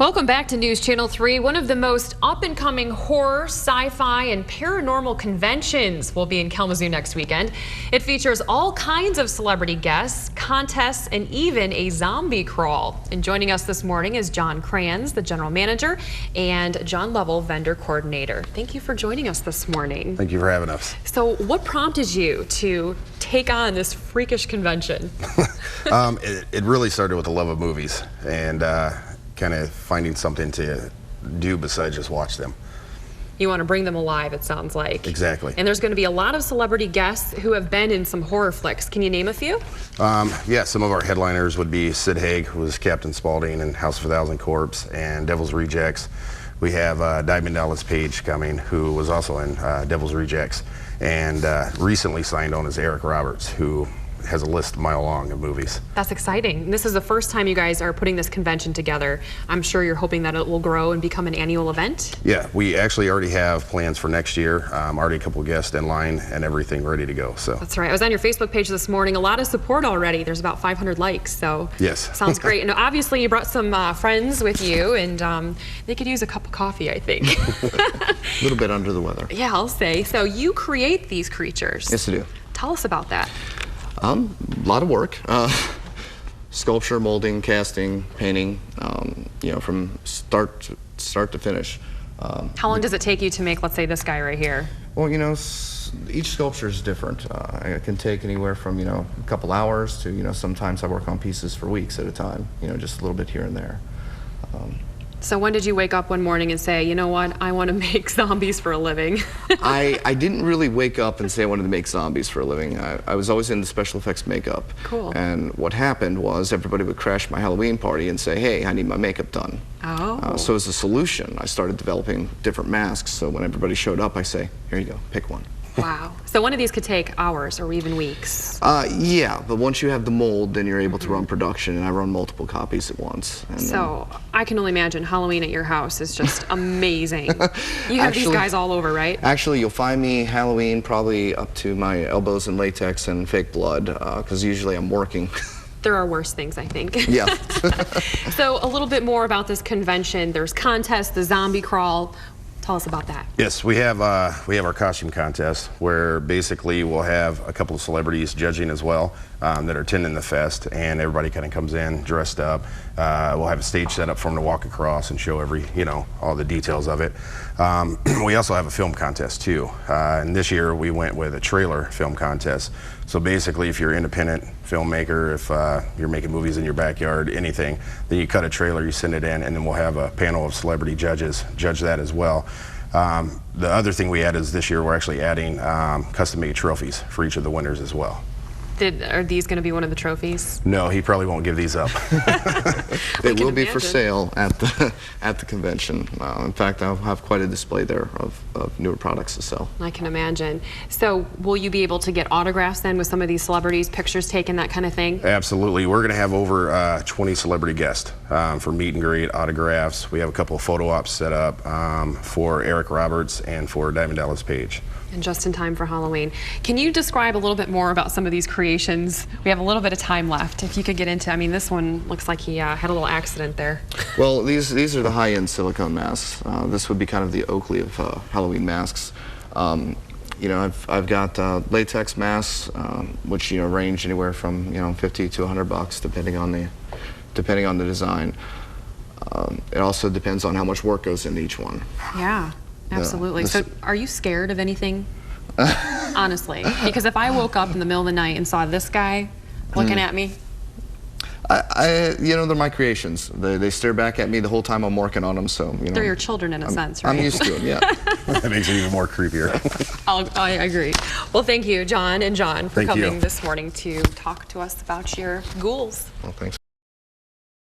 Welcome back to News Channel 3. One of the most up-and-coming horror, sci-fi, and paranormal conventions will be in Kalamazoo next weekend. It features all kinds of celebrity guests, contests, and even a zombie crawl. And joining us this morning is John Kranz, the general manager, and John Lovell, vendor coordinator. Thank you for joining us this morning. Thank you for having us. So what prompted you to take on this freakish convention? It really started with the love of movies and kind of finding something to do besides just watch them. You want to bring them alive, it sounds like. Exactly. And there's going to be a lot of celebrity guests who have been in some horror flicks. Can you name a few? Yeah, some of our headliners would be Sid Haig, who was Captain Spaulding in House of a Thousand Corpse, and Devil's Rejects. We have Diamond Dallas Page coming, who was also in Devil's Rejects, and recently signed on as Eric Roberts, who has a list a mile long of movies. That's exciting. This is the first time you guys are putting this convention together. I'm sure you're hoping that it will grow and become an annual event. Yeah, we actually already have plans for next year. Already a couple guests in line and everything ready to go. So that's right. I was on your Facebook page this morning. A lot of support already. There's about 500 likes. So yes, sounds great. And obviously you brought some friends with you, and they could use a cup of coffee, I think. A little bit under the weather. Yeah, I'll say. So you create these creatures. Yes, I do. Tell us about that. A lot of work. Sculpture, molding, casting, painting, you know, from start to finish. How long does it take you to make, let's say, this guy right here? Well, you know, each sculpture is different. It can take anywhere from, you know, a couple hours to, you know, sometimes I work on pieces for weeks at a time, you know, just a little bit here and there. So when did you wake up one morning and say, you know what, I want to make zombies for a living? I didn't really wake up and say I wanted to make zombies for a living. I was always into special effects makeup. Cool. And what happened was everybody would crash my Halloween party and say, hey, I need my makeup done. Oh. So as a solution, I started developing different masks. So when everybody showed up, I say, here you go, pick one. Wow. So one of these could take hours or even weeks. Yeah, but once you have the mold, then you're able to run production, and I run multiple copies at once. And so I can only imagine Halloween at your house is just amazing. You have these guys all over, right? Actually, you'll find me Halloween probably up to my elbows in latex and fake blood, because usually I'm working. There are worse things, I think. Yeah. So a little bit more about this convention. There's contests, the zombie crawl. Tell us about that. Yes, we have our costume contest where basically we'll have a couple of celebrities judging as well that are attending the fest, and everybody kind of comes in dressed up. We'll have a stage set up for them to walk across and show all the details of it. We also have a film contest too, and this year we went with a trailer film contest. So basically, if you're an independent filmmaker, if you're making movies in your backyard, anything, then you cut a trailer, you send it in, and then we'll have a panel of celebrity judges judge that as well. The other thing we added is this year we're actually adding custom-made trophies for each of the winners as well. Are these going to be one of the trophies? No, he probably won't give these up. They will be for sale at the convention. In fact, I'll have quite a display there of newer products to sell. I can imagine. So will you be able to get autographs then with some of these celebrities, pictures taken, that kind of thing? Absolutely. We're going to have over 20 celebrity guests for meet and greet, autographs. We have a couple of photo ops set up for Eric Roberts and for Diamond Dallas Page. And just in time for Halloween. Can you describe a little bit more about some of these creations? We have a little bit of time left. If you could get into, I mean, this one looks like he had a little accident there. Well, these are the high-end silicone masks. This would be kind of the Oakley of Halloween masks. You know, I've got latex masks, which range anywhere from $50 to $100, depending on the design. It also depends on how much work goes into each one. Yeah. Absolutely. So are you scared of anything? Honestly. Because if I woke up in the middle of the night and saw this guy looking at me. You know, they're my creations. They stare back at me the whole time I'm working on them, so, you know. They're your children in a sense, right? I'm used to them, yeah. That makes it even more creepier. I agree. Well, thank you, John and John, for coming this morning to talk to us about your ghouls. Well, thanks.